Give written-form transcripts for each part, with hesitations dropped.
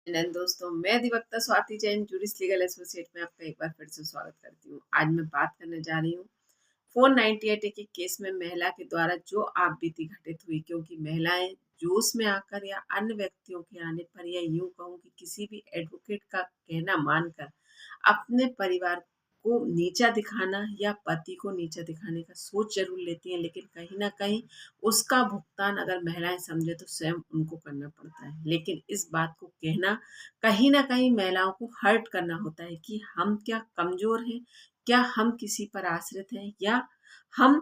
And दोस्तों, मैं अधिवक्ता Swati Jain juris legal associate में आपका एक बार फिर से स्वागत करती हूँ। आज मैं बात करने जा रही हूँ 498 के केस में महिला के द्वारा जो आप बीती घटित हुई, क्योंकि महिलाएं जोश में आकर या अन्य व्यक्तियों के आने पर, या यूं कहूँ कि किसी भी एडवोकेट का कहना मानकर अपने परिवार को नीचा दिखाना या पति को नीचा दिखाने का सोच जरूर लेती हैं, लेकिन कहीं ना कहीं उसका भुगतान अगर महिलाएं समझे तो स्वयं उनको करना पड़ता है। लेकिन इस बात को कहना कहीं ना कहीं महिलाओं को हर्ट करना होता है कि हम क्या कमजोर हैं, क्या हम किसी पर आश्रित हैं, या हम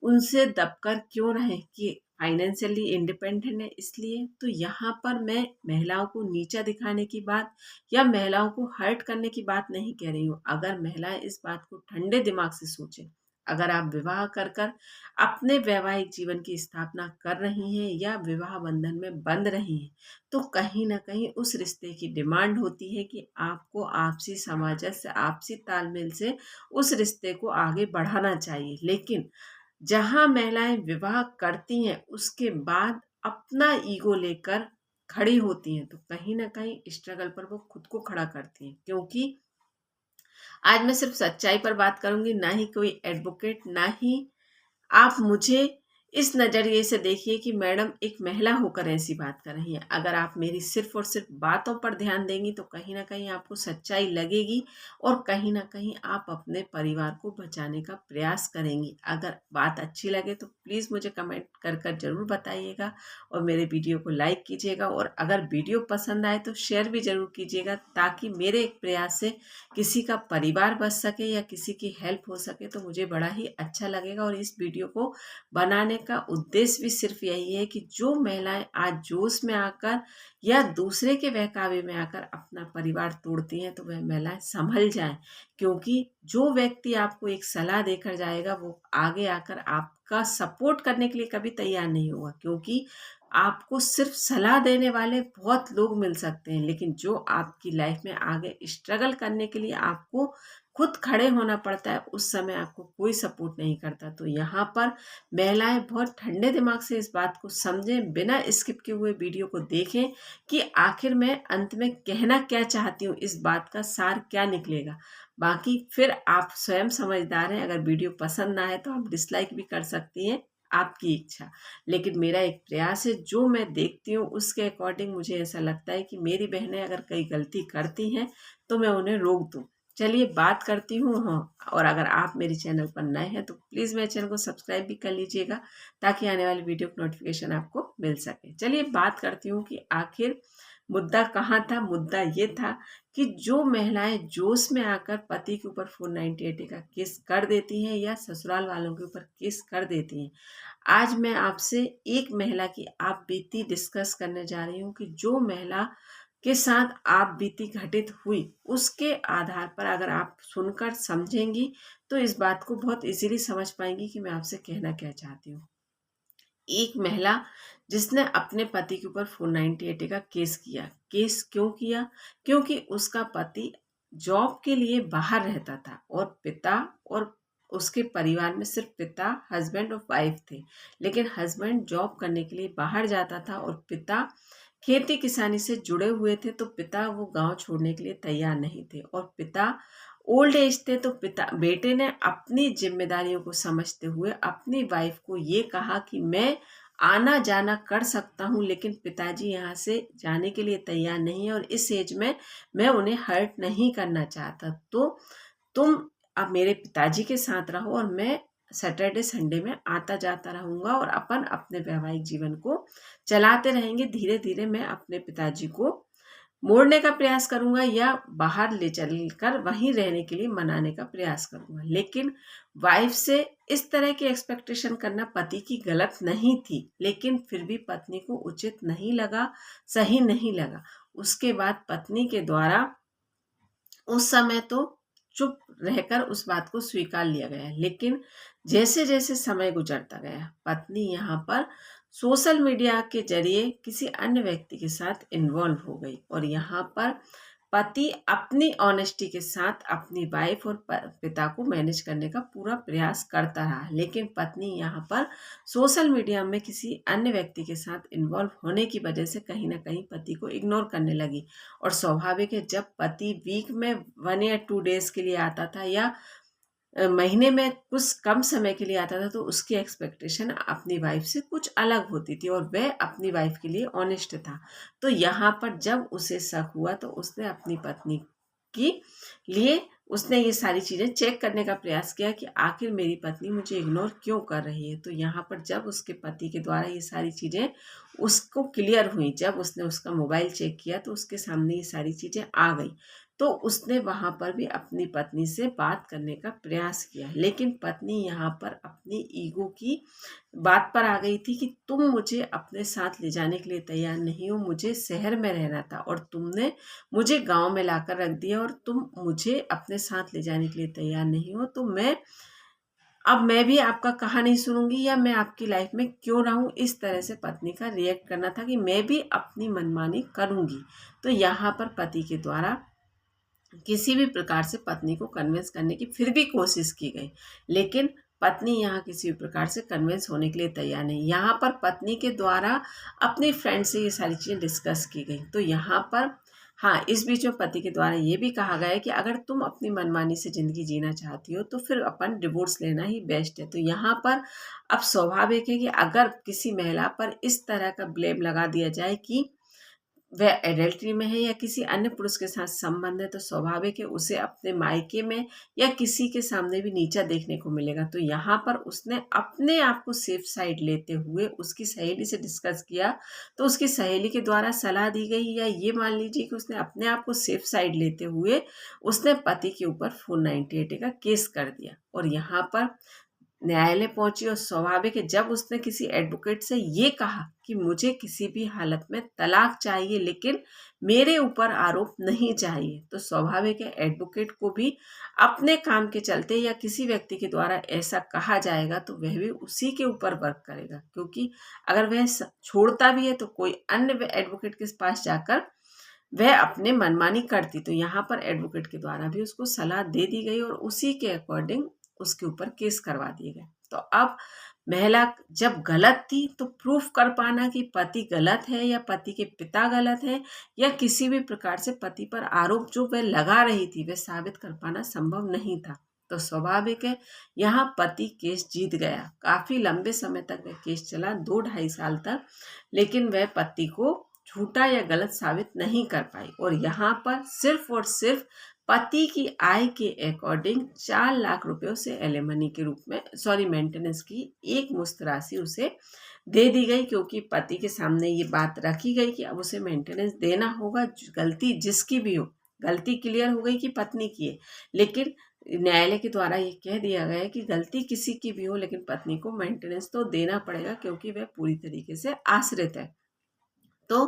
उनसे दबकर क्यों रहें कि फाइनेंशियली इंडिपेंडेंट है इसलिए। तो यहाँ पर मैं महिलाओं को नीचा दिखाने की बात या महिलाओं को हर्ट करने की बात नहीं कह रही हूँ। अगर महिलाएं इस बात को ठंडे दिमाग से सोचें, अगर आप विवाह कर कर अपने वैवाहिक जीवन की स्थापना कर रही हैं या विवाह बंधन में बंध रही हैं, तो कहीं ना कहीं उस रिश्ते की डिमांड होती है कि आपको आपसी सामंजस्य, आपसी तालमेल से उस रिश्ते को आगे बढ़ाना चाहिए। लेकिन जहां महिलाएं विवाह करती हैं उसके बाद अपना ईगो लेकर खड़ी होती हैं, तो कहीं ना कहीं स्ट्रगल पर वो खुद को खड़ा करती हैं। क्योंकि आज मैं सिर्फ सच्चाई पर बात करूंगी, ना ही कोई एडवोकेट, ना ही आप मुझे इस नज़रिए से देखिए कि मैडम एक महिला होकर ऐसी बात कर रही हैं। अगर आप मेरी सिर्फ और सिर्फ बातों पर ध्यान देंगी तो कहीं ना कहीं आपको सच्चाई लगेगी और कहीं ना कहीं आप अपने परिवार को बचाने का प्रयास करेंगी। अगर बात अच्छी लगे तो प्लीज़ मुझे कमेंट कर कर ज़रूर बताइएगा और मेरे वीडियो को लाइक कीजिएगा, और अगर वीडियो पसंद आए तो शेयर भी ज़रूर कीजिएगा, ताकि मेरे एक प्रयास से किसी का परिवार बच सके या किसी की हेल्प हो सके तो मुझे बड़ा ही अच्छा लगेगा। और इस वीडियो को बनाने का उद्देश्य भी सिर्फ यही है कि जो महिलाएं आज जोश में आकर या दूसरे के बहकावे में आकर अपना परिवार तोड़ती हैं, तो वह महिलाएं संभल जाएं। क्योंकि जो व्यक्ति आपको एक सलाह देकर जाएगा वो आगे आकर आपका सपोर्ट करने के लिए कभी तैयार नहीं होगा। क्योंकि आपको सिर्फ सलाह देने वाले बहुत लोग मिल सकते हैं, लेकिन जो आपकी लाइफ में आगे स्ट्रगल करने के लिए आपको खुद खड़े होना पड़ता है, उस समय आपको कोई सपोर्ट नहीं करता। तो यहाँ पर महिलाएं बहुत ठंडे दिमाग से इस बात को समझें, बिना स्किप किए हुए वीडियो को देखें कि आखिर मैं अंत में कहना क्या चाहती हूँ, इस बात का सार क्या निकलेगा। बाकी फिर आप स्वयं समझदार हैं, अगर वीडियो पसंद ना आए तो आप डिसलाइक भी कर सकती हैं, आपकी इच्छा। लेकिन मेरा एक प्रयास है, जो मैं देखती हूँ उसके अकॉर्डिंग मुझे ऐसा लगता है कि मेरी बहनें अगर कई गलती करती हैं तो मैं उन्हें रोक दूँ। चलिए बात करती हूँ। हाँ, और अगर आप मेरे चैनल पर नए हैं तो प्लीज़ मेरे चैनल को सब्सक्राइब भी कर लीजिएगा, ताकि आने वाली वीडियो की नोटिफिकेशन आपको मिल सके। चलिए बात करती हूँ कि आखिर मुद्दा कहाँ था। मुद्दा ये था कि जो महिलाएं जोश में आकर पति के ऊपर 498 का केस कर देती हैं या ससुराल वालों के ऊपर केस कर देती हैं, आज मैं आपसे एक महिला की आप बीती डिस्कस करने जा रही हूँ कि जो महिला के साथ आप बीती घटित हुई उसके आधार पर अगर आप सुनकर समझेंगी तो इस बात को बहुत इजीली समझ पाएंगी कि मैं आपसे कहना क्या चाहती हूँ। एक महिला जिसने अपने पति के ऊपर 498 का केस किया। केस क्यों किया? क्योंकि उसका पति जॉब के लिए बाहर रहता था और पिता और उसके परिवार में सिर्फ पिता, हस्बैंड और वाइफ थे। लेकिन हस्बैंड जॉब करने के लिए बाहर जाता था और पिता खेती किसानी से जुड़े हुए थे, तो पिता वो गांव छोड़ने के लिए तैयार नहीं थे। और पिता ओल्ड एज थे, तो पिता बेटे ने अपनी जिम्मेदारियों को समझते हुए अपनी वाइफ को ये कहा कि मैं आना जाना कर सकता हूँ, लेकिन पिताजी यहाँ से जाने के लिए तैयार नहीं है और इस एज में मैं उन्हें हर्ट नहीं करना चाहता। तो तुम अब मेरे पिताजी के साथ रहो और मैं सैटरडे संडे में आता जाता रहूँगा और अपन अपने वैवाहिक जीवन को चलाते रहेंगे। धीरे धीरे मैं अपने पिताजी को मोड़ने का प्रयास करूंगा या बाहर ले चलकर वहीं रहने के लिए मनाने का प्रयास करूंगा। लेकिन वाइफ से इस तरह की एक्सपेक्टेशन करना पति की गलत नहीं थी, लेकिन फिर भी पत्नी को उचित नहीं लगा, सही नहीं लगा। उसके बाद पत्नी के द्वारा उस समय तो चुप रहकर उस बात को स्वीकार लिया गया। लेकिन जैसे जैसे समय गुजरता गया, पत्नी यहाँ पर सोशल मीडिया के जरिए किसी अन्य व्यक्ति के साथ इन्वॉल्व हो गई और यहाँ पर पति अपनी ऑनेस्टी के साथ अपनी वाइफ और पिता को मैनेज करने का पूरा प्रयास करता रहा, लेकिन पत्नी यहाँ पर सोशल मीडिया में किसी अन्य व्यक्ति के साथ इन्वॉल्व होने की वजह से कहीं ना कहीं पति को इग्नोर करने लगी। और स्वाभाविक है, जब पति वीक में 1 या 2 डेज के लिए आता था या महीने में कुछ कम समय के लिए आता था, तो उसकी एक्सपेक्टेशन अपनी वाइफ से कुछ अलग होती थी और वह अपनी वाइफ के लिए ऑनेस्ट था। तो यहाँ पर जब उसे शक हुआ तो उसने अपनी पत्नी की लिए उसने ये सारी चीज़ें चेक करने का प्रयास किया कि आखिर मेरी पत्नी मुझे इग्नोर क्यों कर रही है। तो यहाँ पर जब उसके पति के द्वारा ये सारी चीज़ें उसको क्लियर हुई, जब उसने उसका मोबाइल चेक किया तो उसके सामने ये सारी चीज़ें आ गई, तो उसने वहाँ पर भी अपनी पत्नी से बात करने का प्रयास किया। लेकिन पत्नी यहाँ पर अपनी ईगो की बात पर आ गई थी कि तुम मुझे अपने साथ ले जाने के लिए तैयार नहीं हो, मुझे शहर में रहना था और तुमने मुझे गांव में लाकर रख दिया और तुम मुझे अपने साथ ले जाने के लिए तैयार नहीं हो, तो अब मैं भी आपका कहा नहीं सुनूंगी या मैं आपकी लाइफ में क्यों रहूं। इस तरह से पत्नी का रिएक्ट करना था कि मैं भी अपनी मनमानी करूंगी। तो यहाँ पर पति के द्वारा किसी भी प्रकार से पत्नी को कन्विंस करने की फिर भी कोशिश की गई, लेकिन पत्नी यहाँ किसी भी प्रकार से कन्विंस होने के लिए तैयार नहीं। यहाँ पर पत्नी के द्वारा अपनी फ्रेंड से ये सारी चीज़ें डिस्कस की गई। तो यहाँ पर हाँ, इस बीच में पति के द्वारा ये भी कहा गया है कि अगर तुम अपनी मनमानी से ज़िंदगी जीना चाहती हो तो फिर अपन डिवोर्स लेना ही बेस्ट है। तो यहाँ पर अब स्वाभाविक है कि अगर किसी महिला पर इस तरह का ब्लेम लगा दिया जाए कि वह एडल्ट्री में है या किसी अन्य पुरुष के साथ संबंध है, तो स्वाभाविक है उसे अपने मायके में या किसी के सामने भी नीचा देखने को मिलेगा। तो यहाँ पर उसने अपने आप को सेफ साइड लेते हुए उसकी सहेली से डिस्कस किया, तो उसकी सहेली के द्वारा सलाह दी गई, या ये मान लीजिए कि उसने अपने आप को सेफ साइड लेते हुए उसने पति के ऊपर 498 का केस कर दिया और यहाँ पर न्यायालय पहुंची। और स्वाभाविक है, जब उसने किसी एडवोकेट से ये कहा कि मुझे किसी भी हालत में तलाक चाहिए लेकिन मेरे ऊपर आरोप नहीं चाहिए, तो स्वाभाविक है एडवोकेट को भी अपने काम के चलते या किसी व्यक्ति के द्वारा ऐसा कहा जाएगा तो वह भी उसी के ऊपर वर्क करेगा, क्योंकि अगर वह छोड़ता भी है तो कोई अन्य एडवोकेट के पास जाकर वह अपने मनमानी करती। तो यहाँ पर एडवोकेट के द्वारा भी उसको सलाह दे दी गई और उसी के अकॉर्डिंग उसके ऊपर केस करवा दिए गए। तो अब महिला जब गलत थी तो प्रूफ कर पाना कि पति गलत है या पति के पिता गलत है या किसी भी प्रकार से पति पर आरोप जो वह लगा रही थी वह साबित कर पाना संभव नहीं था। तो स्वाभाविक है यहाँ पति केस जीत गया। काफी लंबे समय तक वह केस चला, 2-2.5 साल तक, लेकिन वह पति को झूठा या गलत साबित नहीं कर पाई। और यहाँ पर सिर्फ और सिर्फ पति की आय के अकॉर्डिंग 4 लाख रुपए उसे एलिमनी के रूप में मेंटेनेंस की एक मुश्त राशि उसे दे दी गई, क्योंकि पति के सामने ये बात रखी गई कि अब उसे मेंटेनेंस देना होगा, गलती जिसकी भी हो। गलती क्लियर हो गई कि पत्नी की है, लेकिन न्यायालय के द्वारा ये कह दिया गया है कि गलती किसी की भी हो लेकिन पत्नी को मेंटेनेंस तो देना पड़ेगा, क्योंकि वह पूरी तरीके से आश्रित है। तो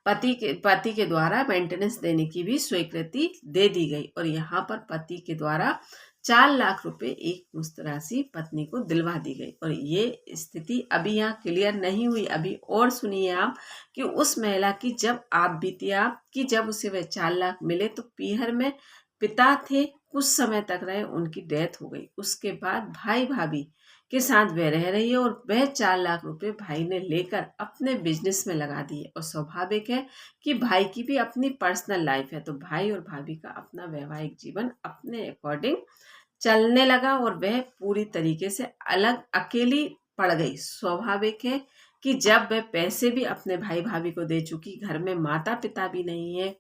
पति के द्वारा मेंटेनेंस देने की भी स्वीकृति दे दी गई और यहाँ पर पति के द्वारा 4 लाख रुपए एक मुश्त राशि पत्नी को दिलवा दी गई। और ये स्थिति अभी यहाँ क्लियर नहीं हुई। अभी और सुनिए आप कि उस महिला की जब आप बीती आप कि जब उसे वह 4 लाख मिले तो पीहर में पिता थे, कुछ समय तक रहे, उनकी डेथ हो गई। उसके बाद भाई भाभी के साथ वह रह रही है और वह 4 लाख रुपए भाई ने लेकर अपने बिजनेस में लगा दिए। और स्वाभाविक है कि भाई की भी अपनी पर्सनल लाइफ है, तो भाई और भाभी का अपना वैवाहिक जीवन अपने अकॉर्डिंग चलने लगा और वह पूरी तरीके से अलग अकेली पड़ गई। स्वाभाविक है कि जब वह पैसे भी अपने भाई भाभी को दे चुकी, घर में माता पिता भी नहीं है,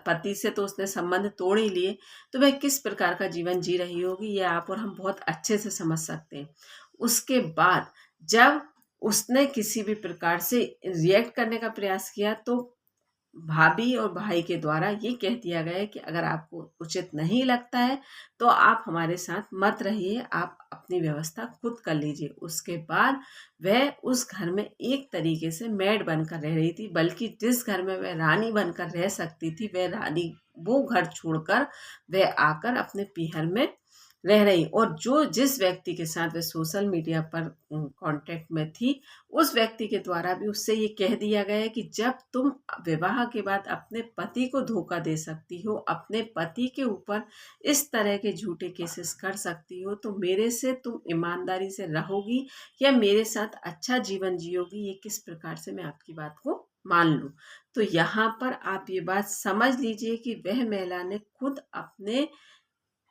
पति से तो उसने संबंध तोड़ ही लिए, तो वह किस प्रकार का जीवन जी रही होगी ये आप और हम बहुत अच्छे से समझ सकते हैं। उसके बाद जब उसने किसी भी प्रकार से रिएक्ट करने का प्रयास किया तो भाभी और भाई के द्वारा ये कह दिया गया है कि अगर आपको उचित नहीं लगता है तो आप हमारे साथ मत रहिए, आप अपनी व्यवस्था खुद कर लीजिए। उसके बाद वह उस घर में एक तरीके से मेड बनकर रह रही थी, बल्कि जिस घर में वह रानी बनकर रह सकती थी वह रानी वो घर छोड़कर वह आकर अपने पीहर में रह रही, और जो जिस व्यक्ति के साथ वह सोशल मीडिया पर कांटेक्ट में थी, उस व्यक्ति के द्वारा भी उससे ये कह दिया गया है कि जब तुम विवाह के बाद अपने पति को धोखा दे सकती हो, अपने पति के ऊपर इस तरह के झूठे केसेस कर सकती हो, तो मेरे से तुम ईमानदारी से रहोगी या मेरे साथ अच्छा जीवन जियोगी, ये किस प्रकार से मैं आपकी बात को मान लूं। तो यहाँ पर आप ये बात समझ लीजिए कि वह महिला ने खुद अपने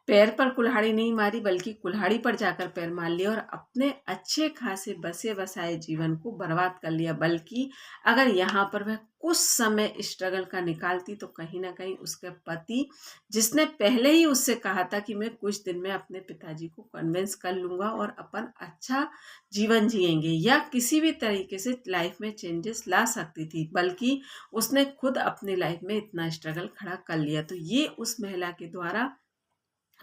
पैर पर कुल्हाड़ी नहीं मारी, बल्कि कुल्हाड़ी पर जाकर पैर मार लिया और अपने अच्छे खासे बसे बसाए जीवन को बर्बाद कर लिया। बल्कि अगर यहाँ पर वह कुछ समय स्ट्रगल का निकालती, तो कहीं ना कहीं उसके पति, जिसने पहले ही उससे कहा था कि मैं कुछ दिन में अपने पिताजी को कन्विंस कर लूंगा और अपन अच्छा जीवन जिएंगे या किसी भी तरीके से लाइफ में चेंजेस ला सकती थी, बल्कि उसने खुद अपनी लाइफ में इतना स्ट्रगल खड़ा कर लिया। तो ये उस महिला के द्वारा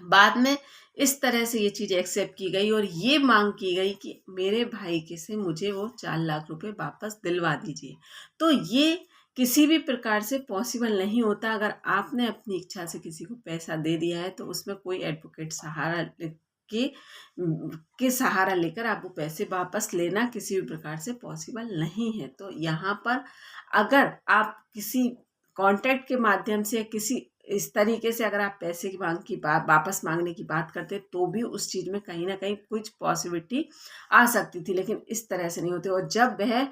बाद में इस तरह से ये चीज़ एक्सेप्ट की गई और ये मांग की गई कि मेरे भाई के से मुझे वो 4 लाख रुपए वापस दिलवा दीजिए। तो ये किसी भी प्रकार से पॉसिबल नहीं होता। अगर आपने अपनी इच्छा से किसी को पैसा दे दिया है, तो उसमें कोई एडवोकेट के सहारा लेकर आप वो पैसे वापस लेना किसी भी प्रकार से पॉसिबल नहीं है। तो यहाँ पर अगर आप किसी कॉन्टैक्ट के माध्यम से किसी इस तरीके से अगर आप पैसे की मांग की बात, वापस मांगने की बात करते, तो भी उस चीज़ में कहीं ना कहीं कुछ पॉसिबिलिटी आ सकती थी, लेकिन इस तरह से नहीं होती। और जब वह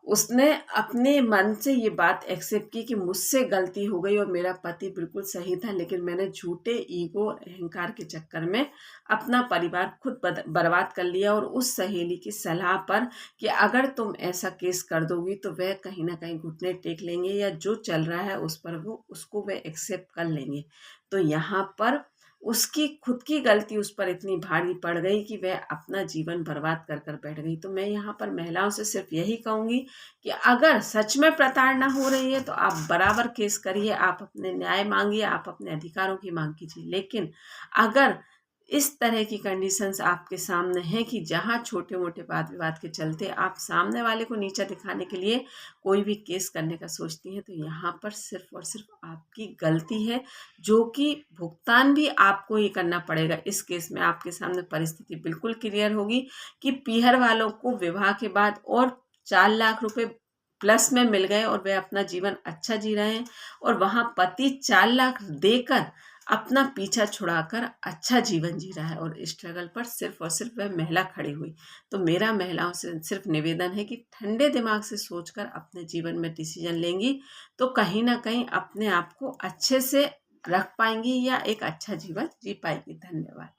उसने अपने मन से ये बात एक्सेप्ट की कि मुझसे गलती हो गई और मेरा पति बिल्कुल सही था, लेकिन मैंने झूठे ईगो अहंकार के चक्कर में अपना परिवार खुद बर्बाद कर लिया, और उस सहेली की सलाह पर कि अगर तुम ऐसा केस कर दोगी तो वह कहीं ना कहीं घुटने टेक लेंगे या जो चल रहा है उस पर वो उसको वह एक्सेप्ट कर लेंगे। तो यहाँ पर उसकी खुद की गलती उस पर इतनी भारी पड़ गई कि वह अपना जीवन बर्बाद कर कर बैठ गई। तो मैं यहाँ पर महिलाओं से सिर्फ यही कहूँगी कि अगर सच में प्रताड़ना हो रही है, तो आप बराबर केस करिए, आप अपने न्याय मांगिए, आप अपने अधिकारों की मांग कीजिए। लेकिन अगर इस तरह की कंडीशंस आपके सामने हैं कि जहां छोटे मोटे वाद विवाद के चलते आप सामने वाले को नीचा दिखाने के लिए कोई भी केस करने का सोचती हैं, तो यहाँ पर सिर्फ और सिर्फ आपकी गलती है, जो कि भुगतान भी आपको ही करना पड़ेगा। इस केस में आपके सामने परिस्थिति बिल्कुल क्लियर होगी कि पीहर वालों को विवाह के बाद और 4 लाख रुपए प्लस में मिल गए और वे अपना जीवन अच्छा जी रहे हैं, और वहां पति 4 लाख देकर अपना पीछा छुड़ाकर अच्छा जीवन जी रहा है, और स्ट्रगल पर सिर्फ और सिर्फ वह महिला खड़ी हुई। तो मेरा महिलाओं से सिर्फ निवेदन है कि ठंडे दिमाग से सोचकर अपने जीवन में डिसीजन लेंगी, तो कहीं ना कहीं अपने आप को अच्छे से रख पाएंगी या एक अच्छा जीवन जी पाएंगी। धन्यवाद।